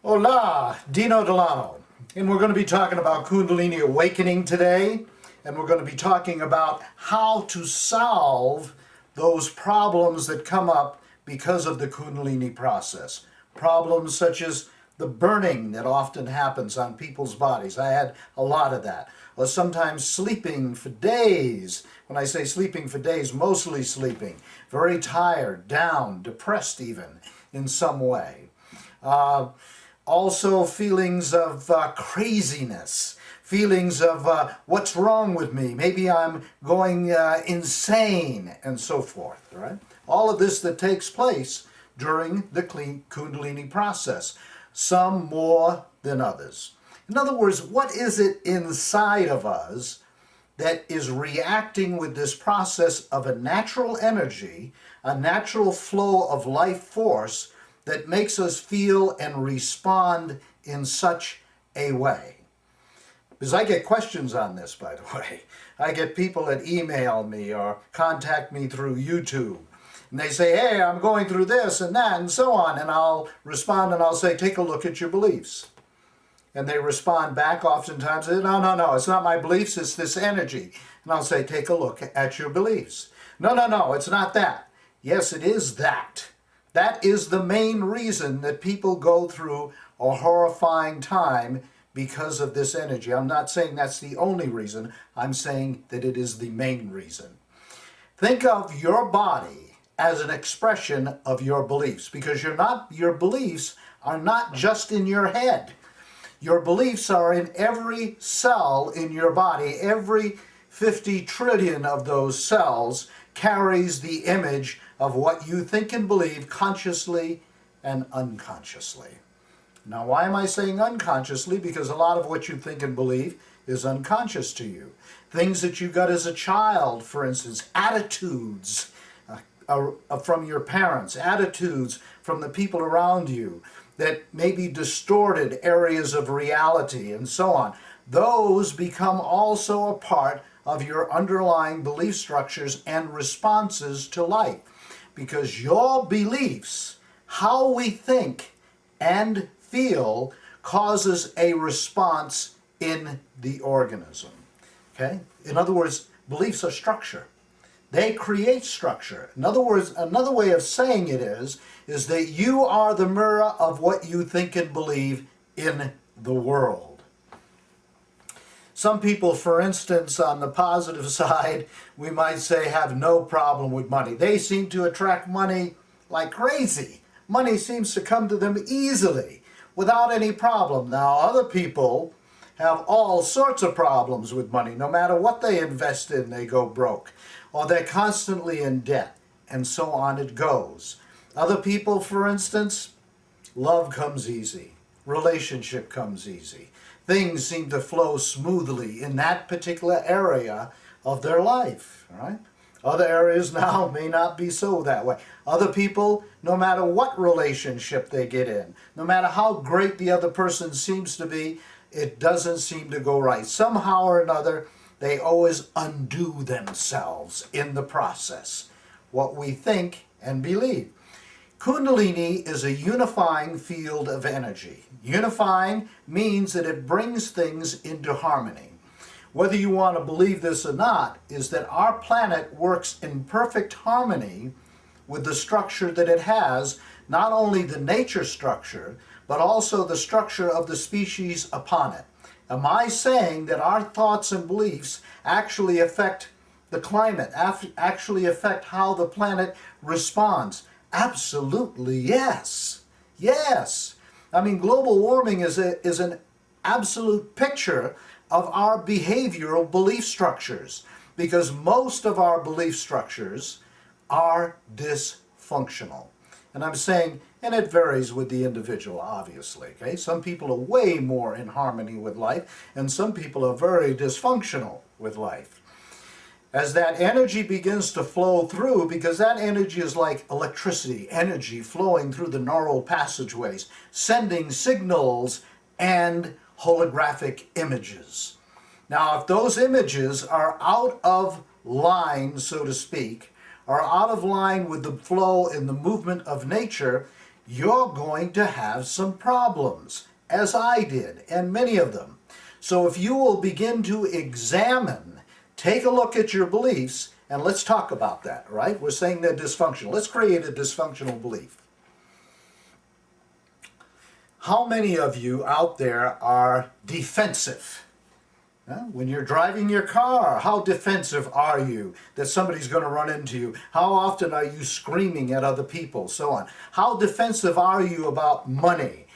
Hola, Dino Delano, and we're going to be talking about Kundalini Awakening today, and we're going to be talking about how to solve those problems that come up because of the Kundalini process. Problems such as the burning that often happens on people's bodies. I had a lot of that. Or sometimes sleeping for days. When I say sleeping for days, mostly sleeping. Very tired, down, depressed even in some way. Also feelings of craziness, feelings of what's wrong with me, maybe I'm going insane, and so forth. Right? All of this that takes place during the Kundalini process, some more than others. In other words, what is it inside of us that is reacting with this process of a natural energy, a natural flow of life force that makes us feel and respond in such a way? Because I get questions on this, by the way. I get people that email me or contact me through YouTube. And they say, hey, I'm going through this and that and so on. And I'll respond and I'll say, take a look at your beliefs. And they respond back oftentimes, no, it's not my beliefs, it's this energy. And I'll say, take a look at your beliefs. No, it's not that. Yes, it is that. That is the main reason that people go through a horrifying time because of this energy. I'm not saying that's the only reason. I'm saying that it is the main reason. Think of your body as an expression of your beliefs, because your beliefs are not just in your head. Your beliefs are in every cell in your body. Every 50 trillion of those cells carries the image of what you think and believe consciously and unconsciously. Now, why am I saying unconsciously? Because a lot of what you think and believe is unconscious to you. Things that you got as a child, for instance, attitudes from your parents, attitudes from the people around you that maybe distorted areas of reality and so on. Those become also a part of your underlying belief structures and responses to life. Because your beliefs, how we think and feel, causes a response in the organism. Okay? In other words, beliefs are structure. They create structure. In other words, another way of saying it is that you are the mirror of what you think and believe in the world. Some people, for instance, on the positive side, we might say have no problem with money. They seem to attract money like crazy. Money seems to come to them easily, without any problem. Now, other people have all sorts of problems with money. No matter what they invest in, they go broke. Or they're constantly in debt, and so on it goes. Other people, for instance, love comes easy. Relationship comes easy. Things seem to flow smoothly in that particular area of their life, right? Other areas now may not be so that way. Other people, no matter what relationship they get in, no matter how great the other person seems to be, it doesn't seem to go right. Somehow or another, they always undo themselves in the process, what we think and believe. Kundalini is a unifying field of energy. Unifying means that it brings things into harmony. Whether you want to believe this or not, is that our planet works in perfect harmony with the structure that it has, not only the nature structure, but also the structure of the species upon it. Am I saying that our thoughts and beliefs actually affect the climate, actually affect how the planet responds? Absolutely, yes. Yes. I mean, global warming is an absolute picture of our behavioral belief structures, because most of our belief structures are dysfunctional. And I'm saying, and it varies with the individual, obviously. Okay? Some people are way more in harmony with life, and some people are very dysfunctional with life. As that energy begins to flow through, because that energy is like electricity, energy flowing through the neural passageways, sending signals and holographic images. Now, if those images are out of line, so to speak, are out of line with the flow and the movement of nature, you're going to have some problems, as I did, and many of them. So if you will begin to examine, take a look at your beliefs, and let's talk about that, right? We're saying they're dysfunctional. Let's create a dysfunctional belief. How many of you out there are defensive? When you're driving your car, how defensive are you that somebody's going to run into you? How often are you screaming at other people? So on. How defensive are you about money,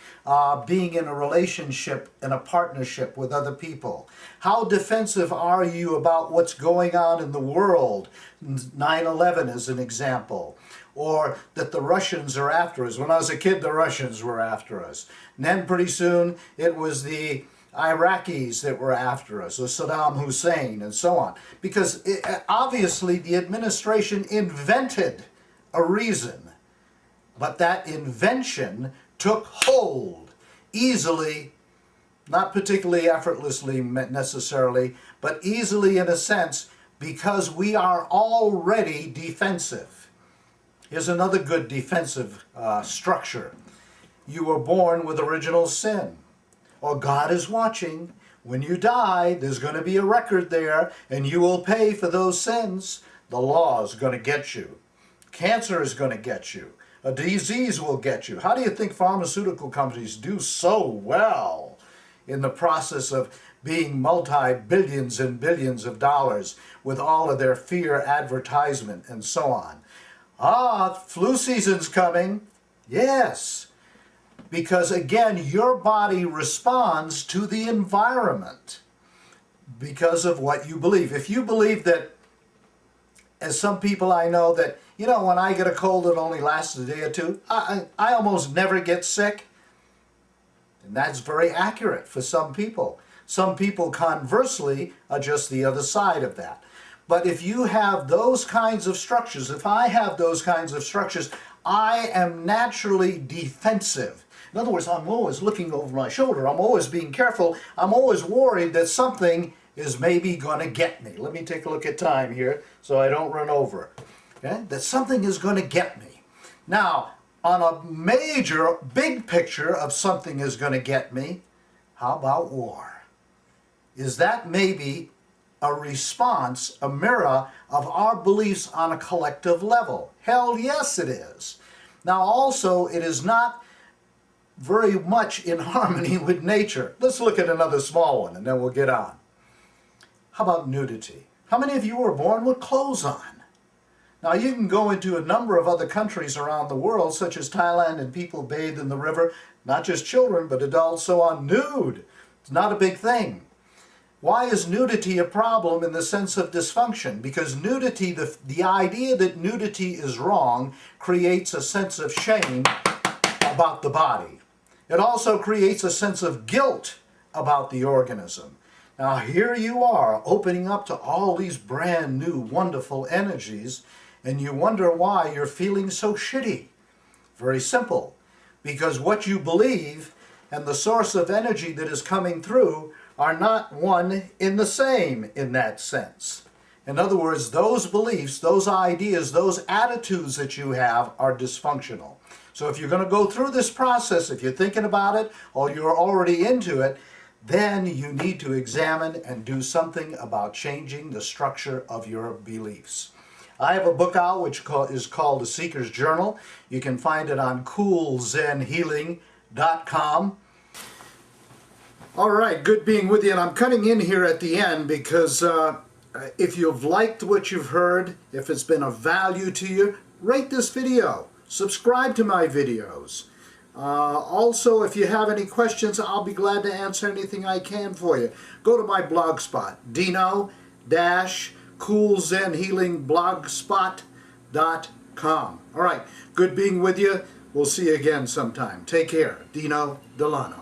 being in a relationship, in a partnership with other people? How defensive are you about what's going on in the world? 9/11 is an example. Or that the Russians are after us. When I was a kid, the Russians were after us. And then pretty soon it was the Iraqis that were after us, or Saddam Hussein, and so on. Because obviously the administration invented a reason, but that invention took hold easily, not particularly effortlessly necessarily, but easily in a sense, because we are already defensive. Here's another good defensive structure. You were born with original sin, or God is watching. When you die, there's going to be a record there, and you will pay for those sins. The law is going to get you. Cancer is going to get you. A disease will get you. How do you think pharmaceutical companies do so well in the process of being multi-billions and billions of dollars with all of their fear advertisement and so on? Flu season's coming. Yes. Because again, your body responds to the environment because of what you believe. If you believe that, as some people I know, that, you know, when I get a cold it only lasts a day or two, I almost never get sick. And that's very accurate for some people. Some people, conversely, are just the other side of that. But if you have those kinds of structures, if I have those kinds of structures, I am naturally defensive. In other words, I'm always looking over my shoulder. I'm always being careful. I'm always worried that something is maybe going to get me. Let me take a look at time here so I don't run over. Okay? That something is going to get me. Now, on a major, big picture of something is going to get me, how about war? Is that maybe a response, a mirror of our beliefs on a collective level? Hell yes, it is. Now also, it is not very much in harmony with nature. Let's look at another small one and then we'll get on. How about nudity? How many of you were born with clothes on? Now you can go into a number of other countries around the world, such as Thailand, and people bathe in the river, not just children, but adults, so on, nude. It's not a big thing. Why is nudity a problem in the sense of dysfunction? Because nudity, the idea that nudity is wrong, creates a sense of shame about the body. It also creates a sense of guilt about the organism. Now here you are, opening up to all these brand new, wonderful energies, and you wonder why you're feeling so shitty. Very simple. Because what you believe and the source of energy that is coming through are not one in the same in that sense. In other words, those beliefs, those ideas, those attitudes that you have are dysfunctional. So if you're going to go through this process, if you're thinking about it or you're already into it, then you need to examine and do something about changing the structure of your beliefs. I have a book out which is called The Seeker's Journal. You can find it on coolzenhealing.com. All right, good being with you. And I'm cutting in here at the end because if you've liked what you've heard, if it's been of value to you, rate this video. Subscribe to my videos. Also, if you have any questions, I'll be glad to answer anything I can for you. Go to my blog spot, dino-coolzenhealingblogspot.com. All right, good being with you. We'll see you again sometime. Take care. Dino Delano.